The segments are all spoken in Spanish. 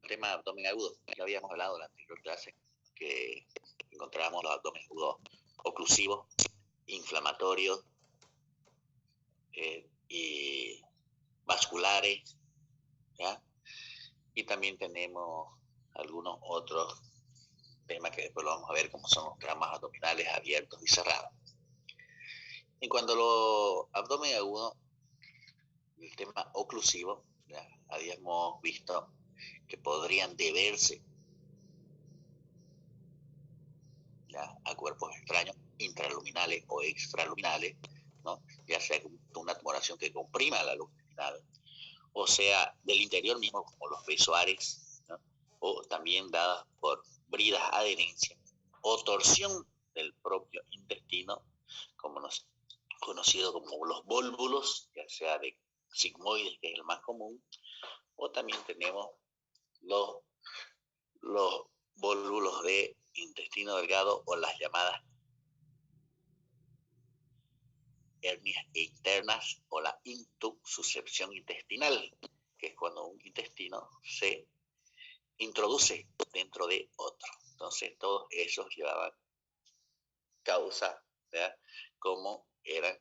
tema de abdomen agudo. Ya habíamos hablado en la anterior clase que encontrábamos los abdomen agudos oclusivos, inflamatorios y vasculares, ¿ya? Y también tenemos algunos otros temas que después lo vamos a ver, como son los traumas abdominales abiertos y cerrados. En cuanto a los abdomen agudos, el tema oclusivo, ya habíamos visto que podrían deberse ya a cuerpos extraños, intraluminales o extraluminales, ¿no? Ya sea una tumoración que comprima la luz intestinal, o sea, del interior mismo, como los besoares, ¿no? O también dadas por bridas adherencias, o torsión del propio intestino, como conocido como los vólvulos, ya sea de sigmoides, que es el más común, o también tenemos los vólvulos de intestino delgado o las llamadas hernias internas o la intususcepción intestinal, que es cuando un intestino se introduce dentro de otro. Entonces todos esos llevaban causa, ¿verdad? Como eran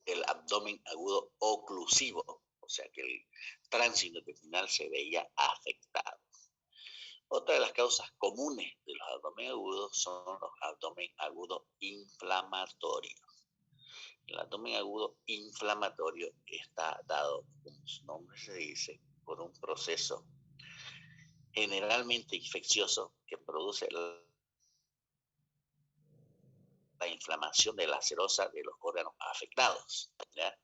el abdomen agudo oclusivo, o sea que el tránsito intestinal se veía afectado. Otra de las causas comunes de los abdomen agudos son los abdomen agudos inflamatorios. El abdomen agudo inflamatorio está dado, como su nombre se dice, por un proceso generalmente infeccioso que produce la inflamación de la serosa de los órganos afectados, ¿ya?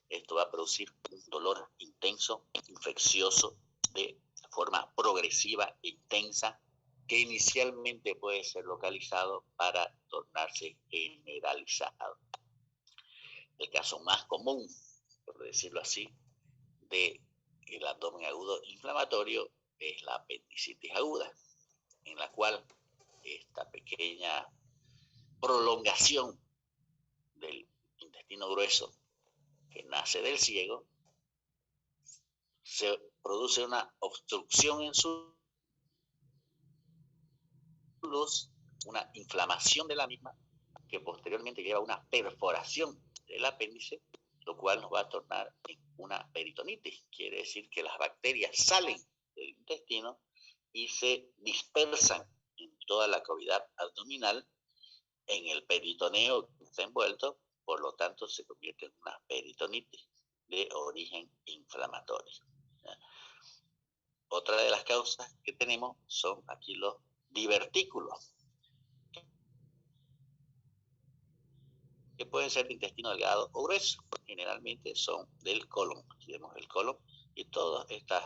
Esto va a producir un dolor intenso, infeccioso, de forma progresiva e intensa, que inicialmente puede ser localizado para tornarse generalizado. El caso más común, por decirlo así, del abdomen agudo inflamatorio es la apendicitis aguda, en la cual esta pequeña prolongación del intestino grueso que nace del ciego se produce una obstrucción en su luz, una inflamación de la misma, que posteriormente lleva a una perforación del apéndice, lo cual nos va a tornar en una peritonitis. Quiere decir que las bacterias salen del intestino y se dispersan en toda la cavidad abdominal, en el peritoneo que está envuelto, por lo tanto se convierte en una peritonitis de origen inflamatorio. Otra de las causas que tenemos son aquí los divertículos, que pueden ser de intestino delgado o grueso. Generalmente son del colon. Aquí vemos el colon y todas estas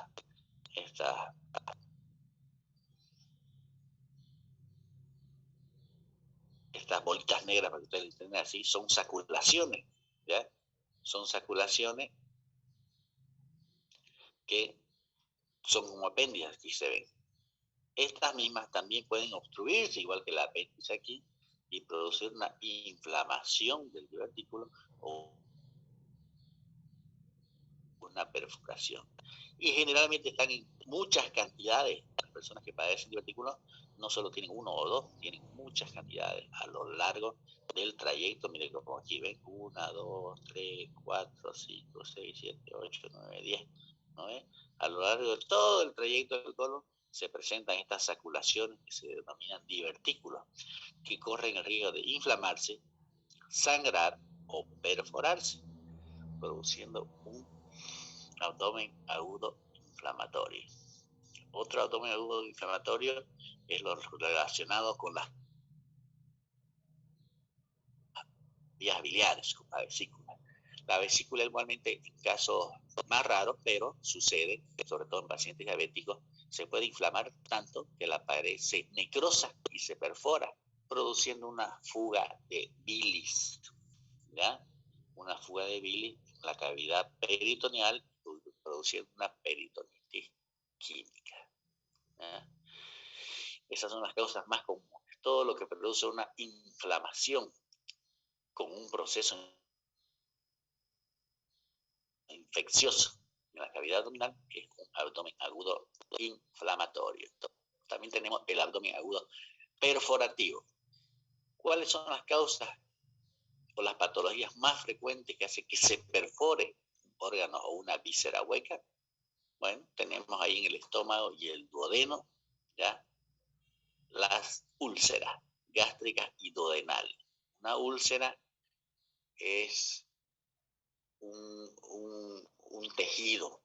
bolitas negras, para que ustedes lo entiendan así, son saculaciones, ¿ya? Son saculaciones que son como apéndices, aquí se ven. Estas mismas también pueden obstruirse, igual que el apéndice aquí, y producir una inflamación del divertículo o una perforación. Y generalmente están en muchas cantidades. Las personas que padecen divertículos no solo tienen uno o dos, tienen muchas cantidades a lo largo del trayecto. Miren como aquí ven, 1, 2, 3, 4, 5, 6, 7, 8, 9, 10, ¿no ven? A lo largo de todo el trayecto del colon se presentan estas saculaciones que se denominan divertículos, que corren el riesgo de inflamarse, sangrar o perforarse, produciendo un abdomen agudo inflamatorio. Otro abdomen agudo inflamatorio es lo relacionado con las vías biliares, con la vesícula. La vesícula igualmente en casos más raros, pero sucede, sobre todo en pacientes diabéticos, se puede inflamar tanto que la pared se necrosa y se perfora, produciendo una fuga de bilis, ¿ya? Una fuga de bilis en la cavidad peritoneal, produciendo una peritonitis química, ¿ya? Esas son las causas más comunes. Todo lo que produce una inflamación con un proceso infeccioso, en la cavidad abdominal, que es un abdomen agudo inflamatorio. También tenemos el abdomen agudo perforativo. ¿Cuáles son las causas o las patologías más frecuentes que hacen que se perfore un órgano o una víscera hueca? Bueno, tenemos ahí en el estómago y el duodeno, ¿ya?, las úlceras gástricas y duodenales. Una úlcera es un tejido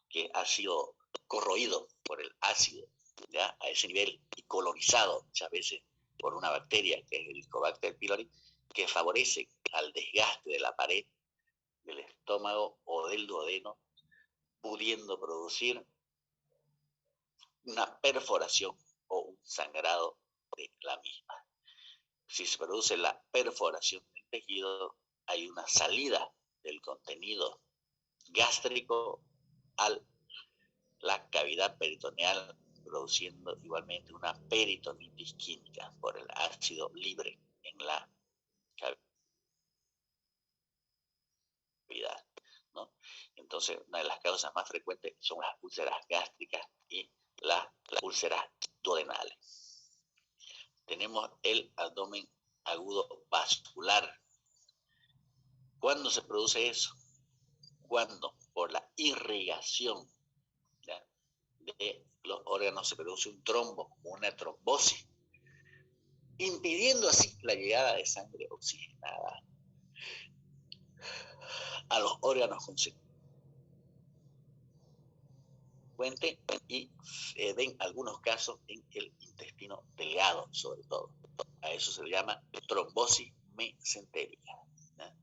que ha sido corroído por el ácido, ¿ya?, a ese nivel, y colonizado muchas veces por una bacteria, que es el Helicobacter pylori, que favorece al desgaste de la pared del estómago o del duodeno, pudiendo producir una perforación o un sangrado de la misma. Si se produce la perforación del tejido, hay una salida del contenido gástrico a la cavidad peritoneal, produciendo igualmente una peritonitis química por el ácido libre en la cavidad, ¿no? Entonces, una de las causas más frecuentes son las úlceras gástricas y las úlceras duodenales. Tenemos el abdomen agudo vascular. ¿Cuándo se produce eso? Cuando por la irrigación, ¿ya?, de los órganos se produce un trombo, una trombosis, impidiendo así la llegada de sangre oxigenada a los órganos consecuentes, y se ven algunos casos en el intestino delgado, sobre todo. A eso se le llama trombosis mesentérica, ¿ya?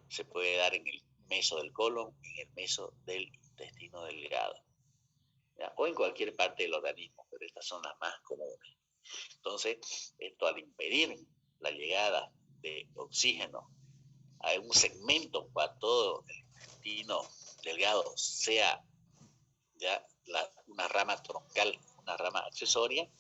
Se puede dar en el meso del colon, en el meso del intestino delgado, ¿ya?, o en cualquier parte del organismo, pero estas son las más comunes. Entonces, esto, al impedir la llegada de oxígeno a un segmento para todo el intestino delgado, sea ya una rama troncal, una rama accesoria,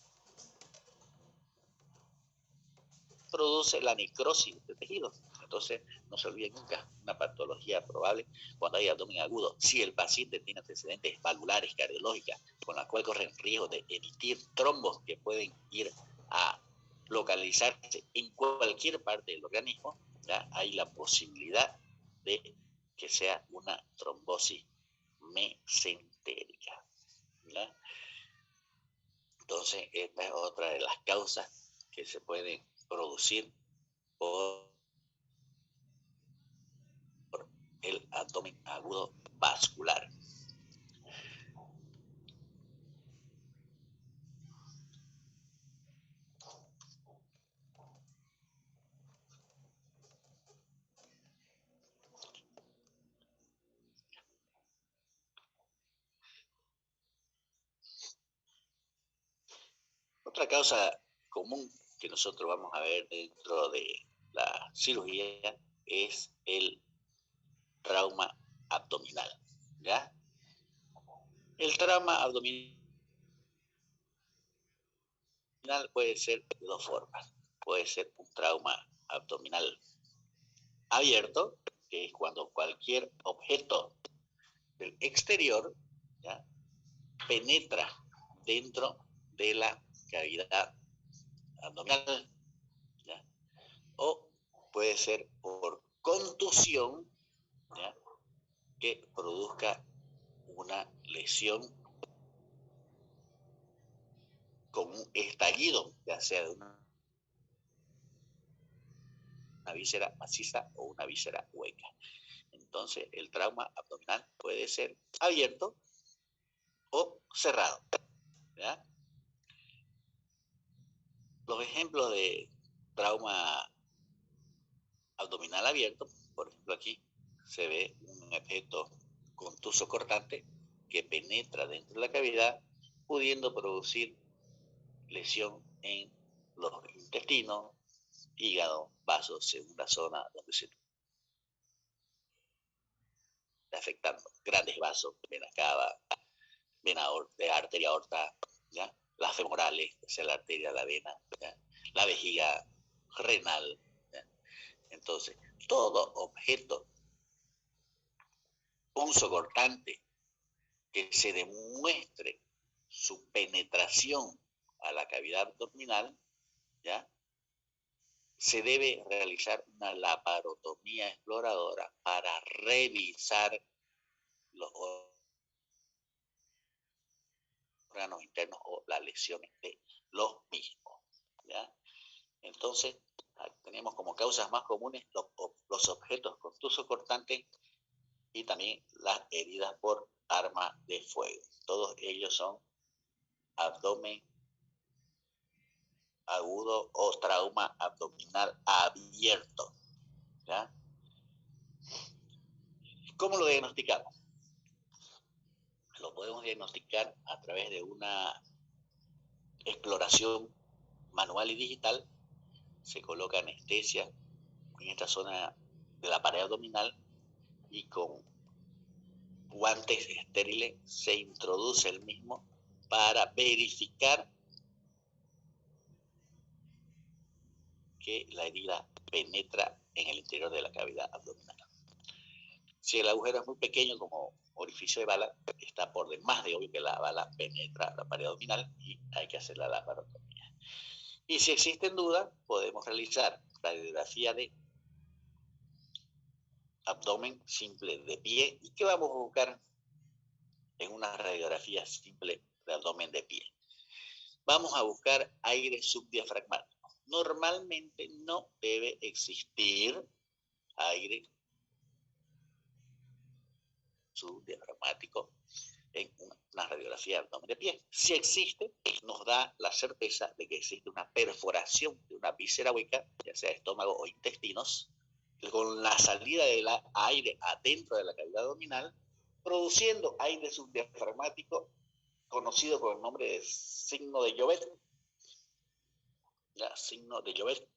produce la necrosis de tejido. Entonces, no se olvide nunca, una patología probable cuando hay abdomen agudo, si el paciente tiene antecedentes valvulares, cardiológicas, con la cual corren riesgo de emitir trombos que pueden ir a localizarse en cualquier parte del organismo, ¿ya?, hay la posibilidad de que sea una trombosis mesentérica, ¿ya? Entonces, esta es otra de las causas que se pueden producir por el abdomen agudo vascular. Otra causa común que nosotros vamos a ver dentro de la cirugía es el trauma abdominal, ¿ya? El trauma abdominal puede ser de dos formas. Puede ser un trauma abdominal abierto, que es cuando cualquier objeto del exterior, ¿ya?, penetra dentro de la cavidad abdominal, ¿ya?, o puede ser por contusión, ¿ya?, que produzca una lesión con un estallido, ya sea de una víscera maciza o una víscera hueca. Entonces, el trauma abdominal puede ser abierto o cerrado, ¿ya? Los ejemplos de trauma abdominal abierto, por ejemplo, aquí se ve un objeto contuso cortante que penetra dentro de la cavidad, pudiendo producir lesión en los intestinos, hígado, vasos, segunda zona donde se está afectando grandes vasos, vena cava, vena de arteria aorta, ¿ya?, las femorales, o sea, la arteria, la vena, ¿ya?, la vejiga renal, ¿ya? Entonces, todo objeto punzocortante que se demuestre su penetración a la cavidad abdominal, ¿ya? Se debe realizar una laparotomía exploradora para revisar los órganos internos o las lesiones de los mismos, ¿ya? Entonces, tenemos como causas más comunes los objetos punzocortantes y también las heridas por arma de fuego. Todos ellos son abdomen agudo o trauma abdominal abierto, ¿ya? ¿Cómo lo diagnosticamos? Lo podemos diagnosticar a través de una exploración manual y digital. Se coloca anestesia en esta zona de la pared abdominal y con guantes estériles se introduce el mismo para verificar que la herida penetra en el interior de la cavidad abdominal. Si el agujero es muy pequeño, como orificio de bala, está por demás de obvio que la bala penetra la pared abdominal y hay que hacer la laparotomía. Y si existen dudas, podemos realizar radiografía de abdomen simple de pie. ¿Y qué vamos a buscar en una radiografía simple de abdomen de pie? Vamos a buscar aire subdiafragmático. Normalmente no debe existir aire subdiafragmático en una radiografía de abdomen de pie. Si existe, nos da la certeza de que existe una perforación de una víscera hueca, ya sea estómago o intestinos, con la salida del aire adentro de la cavidad abdominal, produciendo aire subdiafragmático conocido por el nombre de signo de Joubert, ya, signo de Joubert,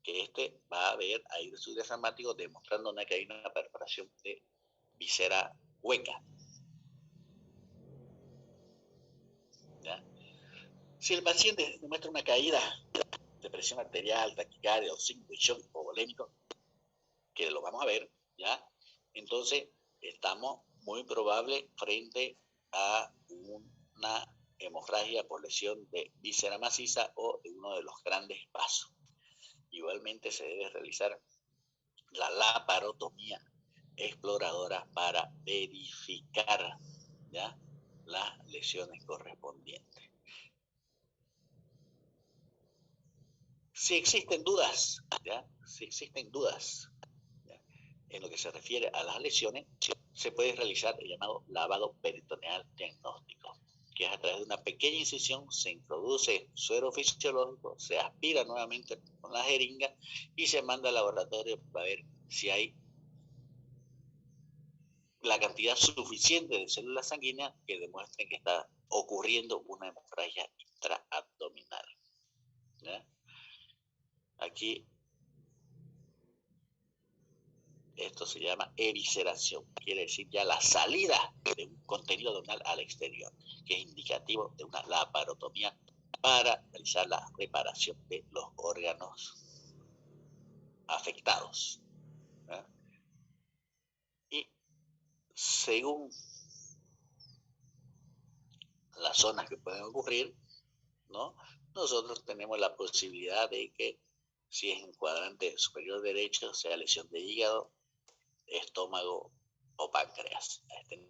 que va a haber aire subdiafragmático demostrando que hay una perforación de víscera hueca. ¿Ya? Si el paciente demuestra una caída de presión arterial, taquicardia o signo de shock hipovolémico, que lo vamos a ver, ¿ya? Entonces estamos muy probable frente a una hemorragia por lesión de víscera maciza o de uno de los grandes vasos. Igualmente se debe realizar la laparotomía exploradora para verificar, ¿ya?, las lesiones correspondientes. Si existen dudas, ¿ya?, ¿ya?, en lo que se refiere a las lesiones, se puede realizar el llamado lavado peritoneal diagnóstico, que es a través de una pequeña incisión, se introduce suero fisiológico, se aspira nuevamente con la jeringa y se manda al laboratorio para ver si hay la cantidad suficiente de células sanguíneas que demuestren que está ocurriendo una hemorragia intraabdominal, ¿ya? Aquí esto se llama evisceración, quiere decir ya la salida de un contenido abdominal al exterior, que es indicativo de una laparotomía para realizar la reparación de los órganos afectados, ¿ya? Y según las zonas que pueden ocurrir, ¿no?, nosotros tenemos la posibilidad de que, si es en cuadrante superior derecho, sea lesión de hígado, estómago o páncreas, a este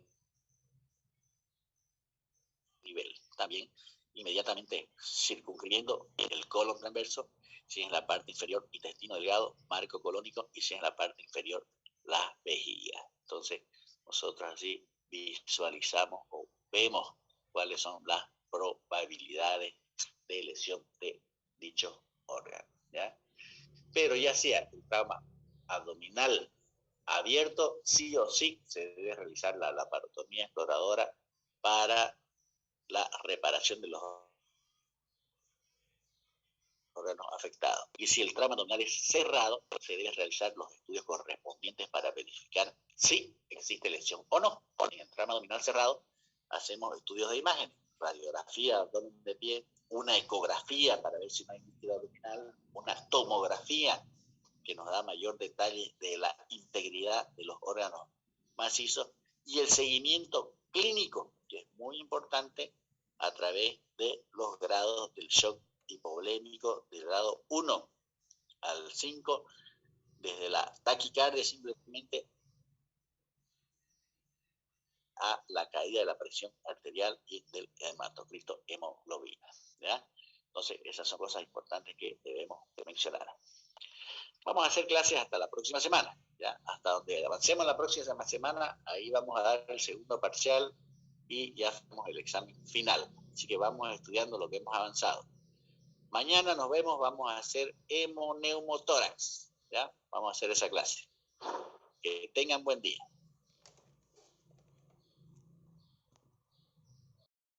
nivel. También inmediatamente circunscribiendo el colon transverso, si es en la parte inferior intestino delgado, marco colónico, y si es en la parte inferior la vejiga. Entonces nosotros así visualizamos o vemos cuáles son las probabilidades de lesión de dichos órganos, ¿ya? Pero ya sea el trauma abdominal abierto, sí o sí se debe realizar la laparotomía exploradora para la reparación de los órganos afectados. Y si el trauma abdominal es cerrado, se deben realizar los estudios correspondientes para verificar si existe lesión o no. En el trauma abdominal cerrado hacemos estudios de imagen, radiografía, abdomen de pie, una ecografía para ver si no hay líquido abdominal, una tomografía que nos da mayor detalle de la integridad de los órganos macizo, y el seguimiento clínico, que es muy importante, a través de los grados del shock hipovolémico del grado 1 al 5, desde la taquicardia simplemente a la caída de la presión arterial y del hematocrito hemoglobina, ¿ya? Entonces, esas son cosas importantes que debemos de mencionar. Vamos a hacer clases hasta la próxima semana, ¿ya? Hasta donde avancemos la próxima semana, ahí vamos a dar el segundo parcial y ya hacemos el examen final. Así que vamos estudiando lo que hemos avanzado. Mañana nos vemos, vamos a hacer hemoneumotórax, ¿ya? Vamos a hacer esa clase. Que tengan buen día.